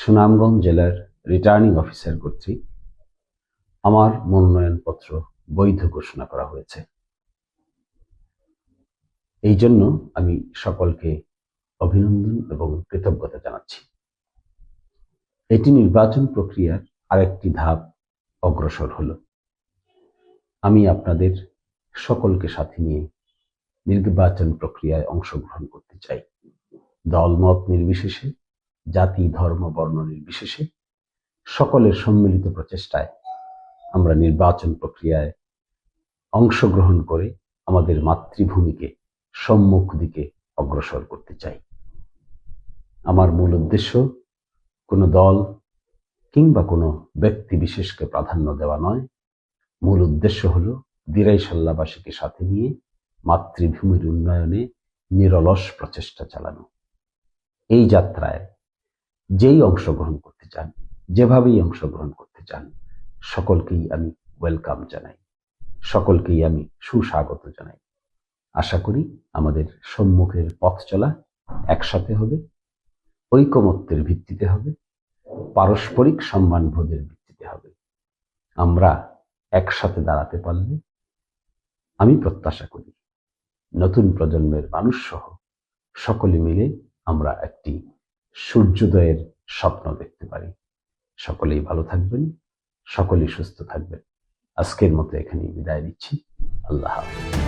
সুনামগঞ্জ জেলার returning officer কর্তৃক আমার মনোনয়নপত্র বৈধ ঘোষণা করা হয়েছে। এই জন্য আমি সকলকে অভিনন্দন এবং কৃতজ্ঞতা জানাচ্ছি। এটি নির্বাচন প্রক্রিয়ার আরেকটি ধাপ অগ্রসর হলো। আমি আপনাদের সকলকে সাথে নিয়ে নির্বাচন প্রক্রিয়ায় অংশগ্রহণ করতে চাই। দলমত নির্বিশেষে, জাতি ধর্ম বর্ণ নির্বিশেষে সকলের সম্মিলিত প্রচেষ্টায় আমরা নির্বাচন প্রক্রিয়ায় অংশগ্রহণ করে আমাদের মাতৃভূমিকে সম্মুখ দিকে অগ্রসর করতে চাই। আমার মূল উদ্দেশ্য কোনো দল কিংবা কোনো ব্যক্তি বিশেষকে প্রাধান্য দেওয়া নয়। মূল উদ্দেশ্য হলো দিরাইশাল্লাবাসীকে সাথে নিয়ে মাতৃভূমির উন্নয়নে নিরলস প্রচেষ্টা চালানো। এই যাত্রায় যেই অংশগ্রহণ করতে চান, যেভাবেই অংশগ্রহণ করতে চান, সকলকেই আমি ওয়েলকাম জানাই, সকলকেই আমি সুস্বাগত জানাই। আশা করি আমাদের সম্মুখের পথ চলা একসাথে হবে, ঐকমত্যের ভিত্তিতে হবে, পারস্পরিক সম্মানবোধের ভিত্তিতে হবে। আমরা একসাথে দাঁড়াতে পারলে আমি প্রত্যাশা করি নতুন প্রজন্মের মানুষ সহ সকলে মিলে আমরা একটি সূর্যোদয়ের স্বপ্ন দেখতে পারি। সকলেই ভালো থাকবেন, সকলেই সুস্থ থাকবেন। আজকের মতো এখানেই বিদায় নিচ্ছি। আল্লাহ হাফেজ।